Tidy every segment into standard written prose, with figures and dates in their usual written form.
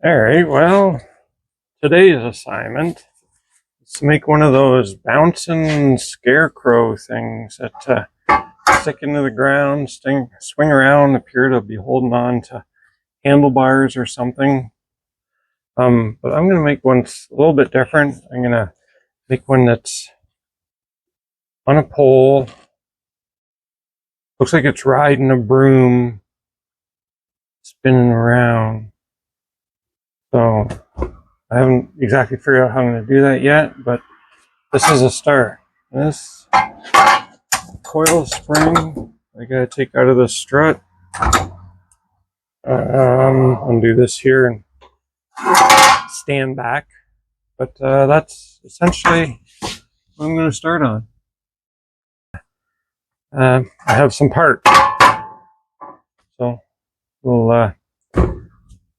Alright, well, today's assignment is to make one of those bouncing scarecrow things that stick into the ground, swing around, appear to be holding on to handlebars or something. But I'm going to make one a little bit different. I'm going to make one that's on a pole. Looks like it's riding a broom, spinning around. So I haven't exactly figured out how I'm going to do that yet, but this is a start. This coil spring I gotta take out of the strut. Undo this here and stand back. But that's essentially what I'm going to start on. I have some parts, so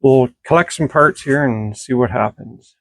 we'll collect some parts here and see what happens.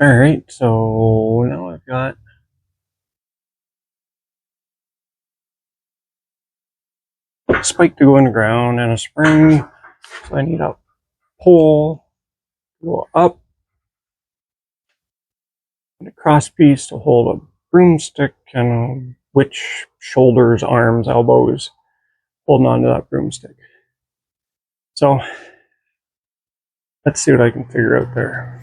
Alright, so now I've got a spike to go in the ground and a spring, so I need a pole to go up and a cross piece to hold a broomstick and which shoulders, arms, elbows holding onto that broomstick. So let's see what I can figure out there.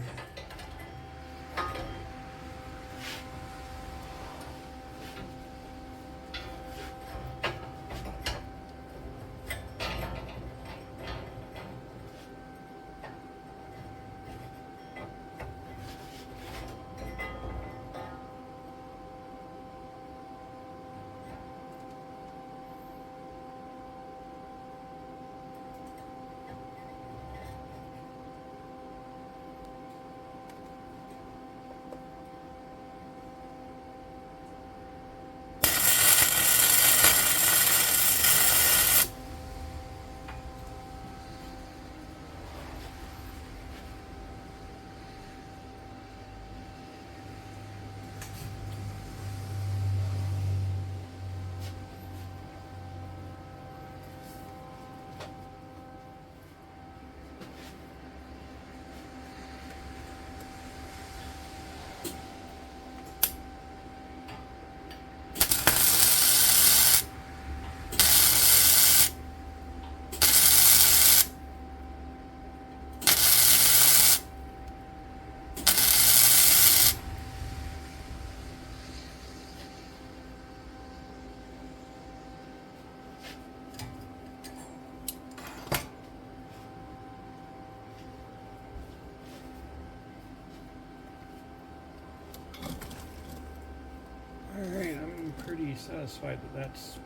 Alright, I'm pretty satisfied that that's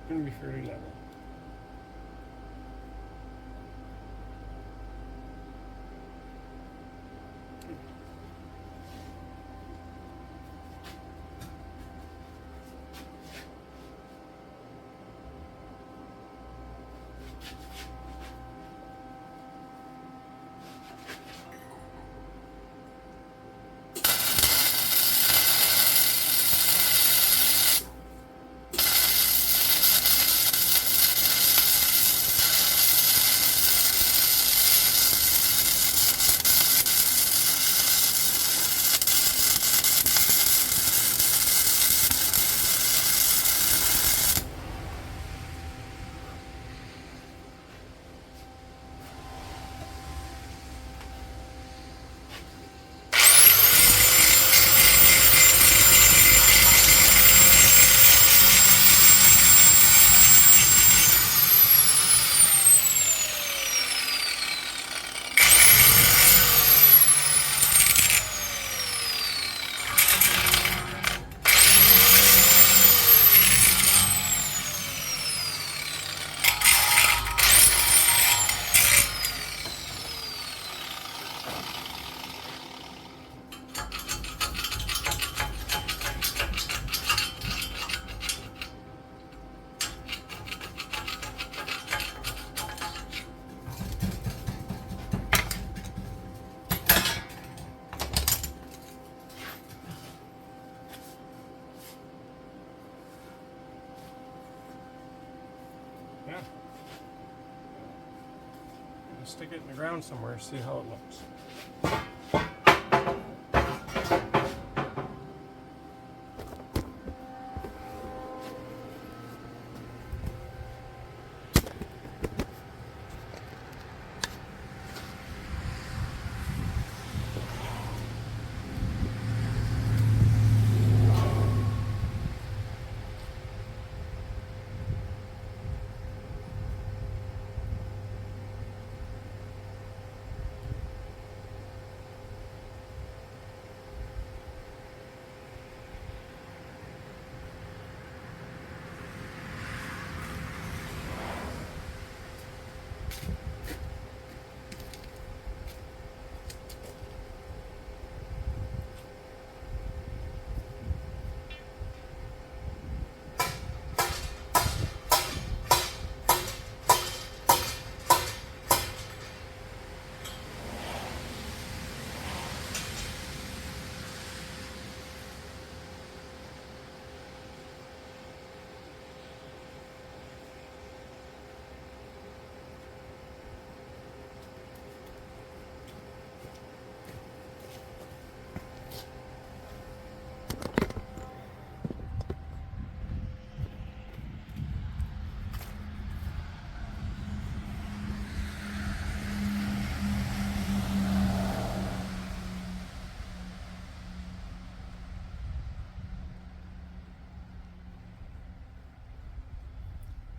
going to be fairly level. Yeah. Stick it in the ground somewhere, see how it looks.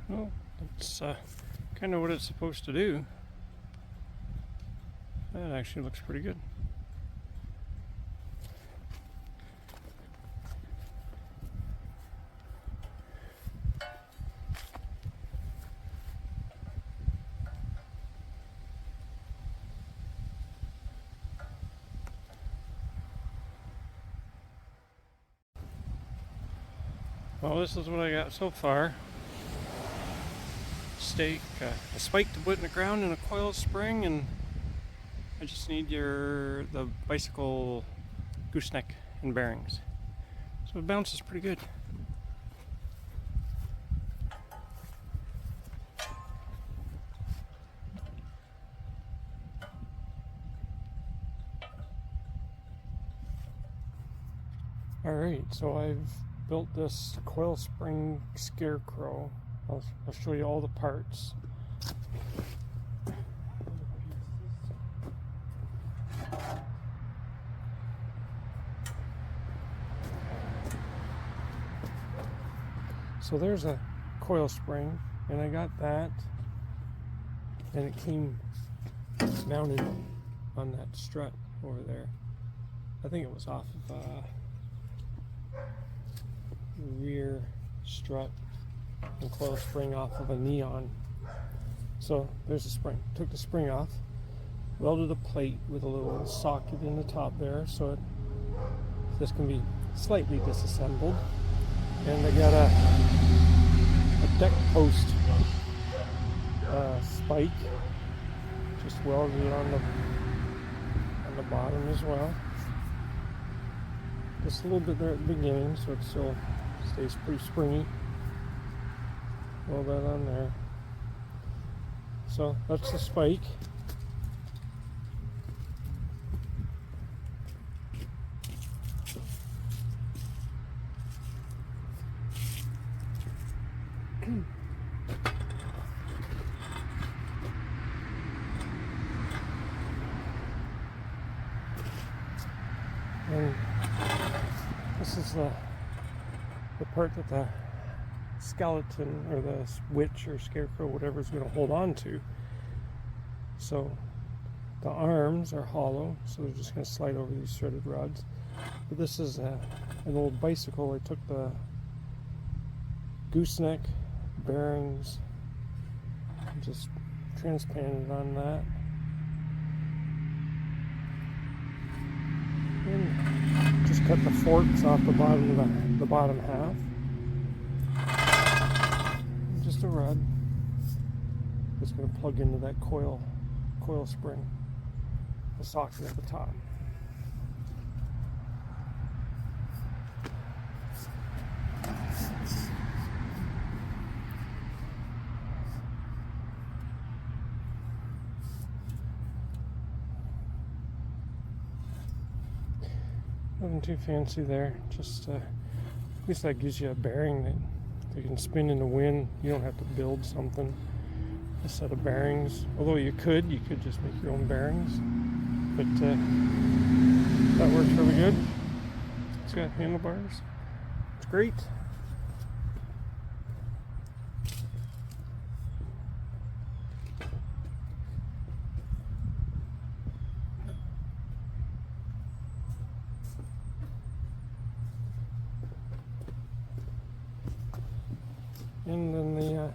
Well, that's kind of what it's supposed to do. That actually looks pretty good. Well, this is what I got so far. Stake, a spike to put in the ground and a coil spring, and I just need the bicycle gooseneck and bearings. So it bounces pretty good. Alright, so I've built this coil spring Scarecrow. I'll show you all the parts. So there's a coil spring, and I got that, and it came mounted on that strut over there. I think it was off of rear strut and coil spring off of a neon. So there's a spring. Took the spring off, welded a plate with a little socket in the top there, so this can be slightly disassembled. And I got a deck post spike, just welded it on the bottom as well. Just a little bit there at the beginning, so it still stays pretty springy. Weld that on there. So that's the spike. And this is the part that the skeleton or the witch or scarecrow, whatever, is going to hold on to. So the arms are hollow, so they're just going to slide over these threaded rods. But this is an old bicycle. I took the gooseneck bearings and just transplanted on that. And just cut the forks off the bottom of the bottom half. Just a rod. It's going to plug into that coil spring, the socket at the top. Nothing too fancy there. Just at least that gives you a bearing that you can spin in the wind. You don't have to build something, a set of bearings. Although you could just make your own bearings. But that works really good. It's got handlebars. It's great. And then the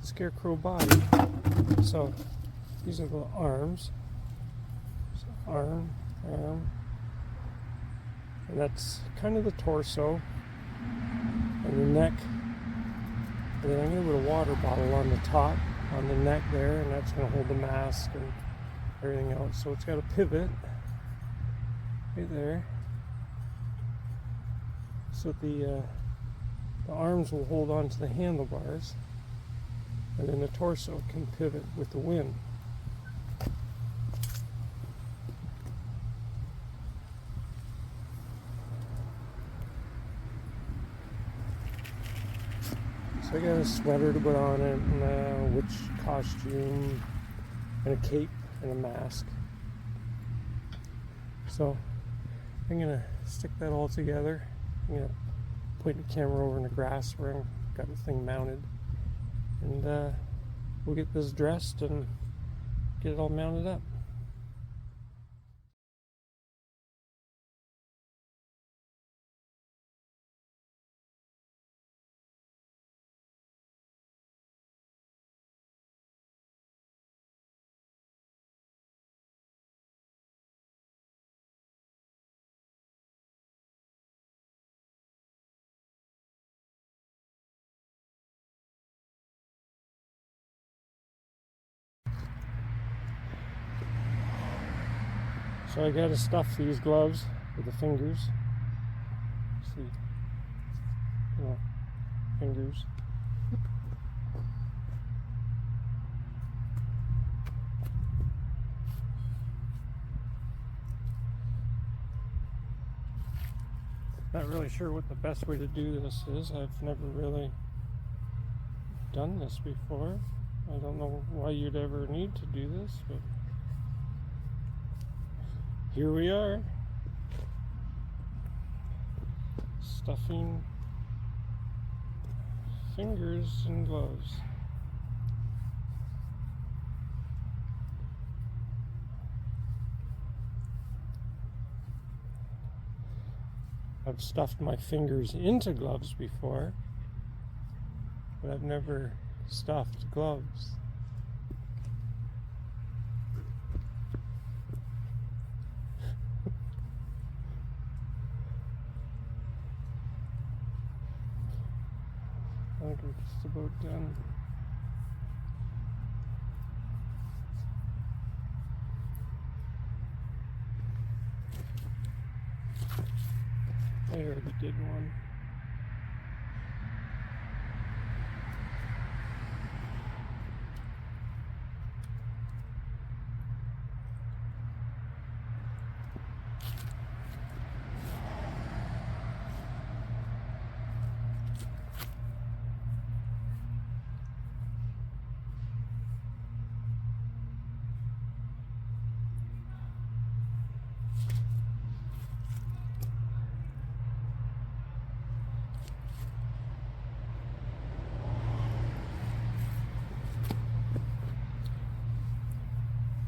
Scarecrow body. So these are the arms. So arm, and that's kind of the torso, and the neck. And then I'm going to put a water bottle on the top, on the neck there, and that's going to hold the mask and everything else. So it's got a pivot right there, so the arms will hold on to the handlebars, and then the torso can pivot with the wind. So I got a sweater to put on it, and a witch costume, and a cape, and a mask. So I'm gonna stick that all together. I'm gonna point the camera over in the grass where I've got the thing mounted, and we'll get this dressed and get it all mounted up. So I gotta stuff these gloves with the fingers. See, fingers. Not really sure what the best way to do this is. I've never really done this before. I don't know why you'd ever need to do this, but here we are, stuffing fingers in gloves. I've stuffed my fingers into gloves before, but I've never stuffed gloves. I think we're just about done. I already did one.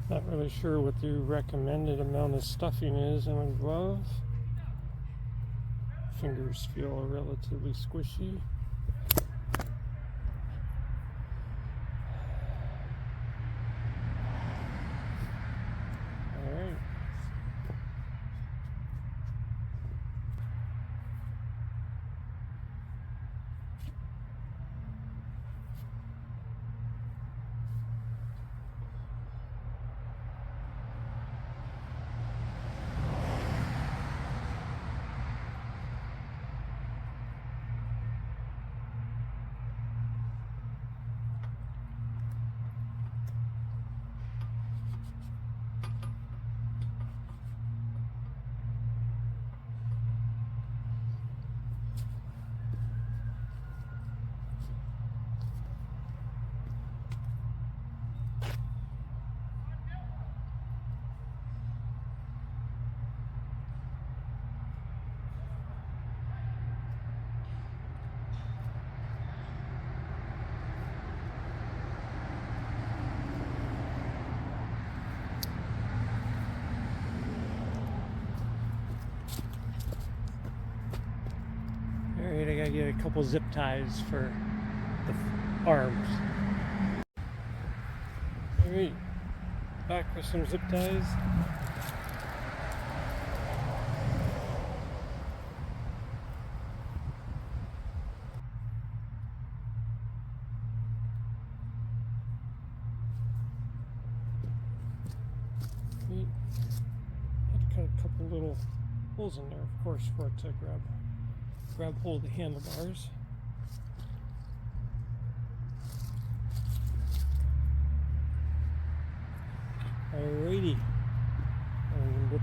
Not really sure what the recommended amount of stuffing is in a glove. Fingers feel relatively squishy. Alright. maybe a couple zip ties for the arms. Alright, back with some zip ties. Had to cut a couple little holes in there, of course, for it to grab hold of the handlebars. Alrighty, and with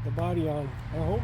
the body on, I hope.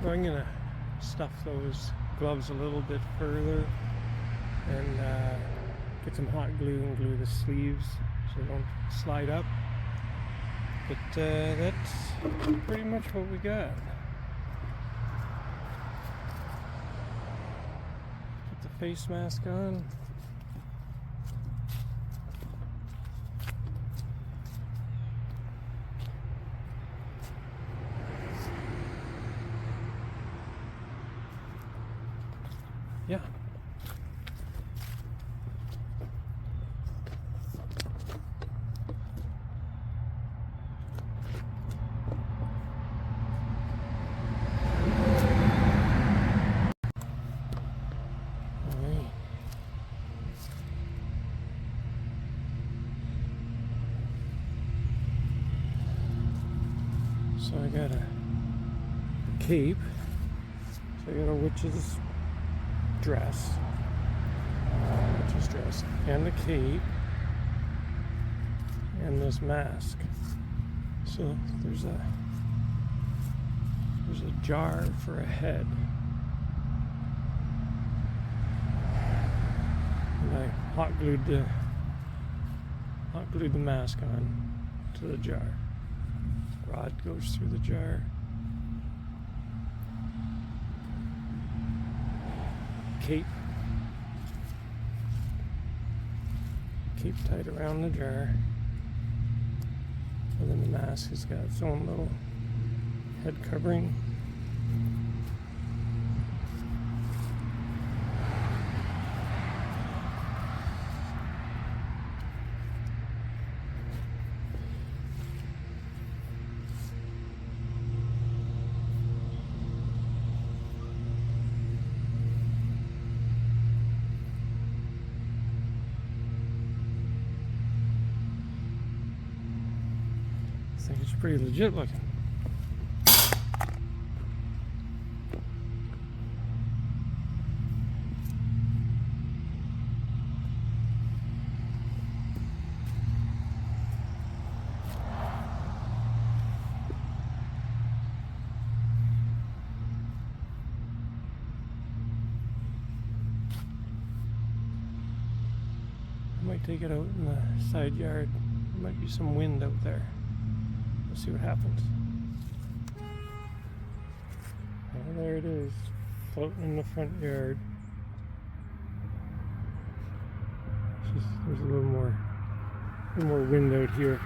I'm going to stuff those gloves a little bit further and get some hot glue and glue the sleeves so they don't slide up. But that's pretty much what we got. Put the face mask on. Yeah, So I got a cape. So I got a witch's dress. And the cape. And this mask. So there's a jar for a head. And I hot glued the mask on to the jar. Rod goes through the jar. Cape tied around the jar. And then the mask has got its own little head covering. I think it's pretty legit looking. I might take it out in the side yard. There might be some wind out there. We'll see what happens. Oh, there it is, floating in the front yard. There's a little more wind out here.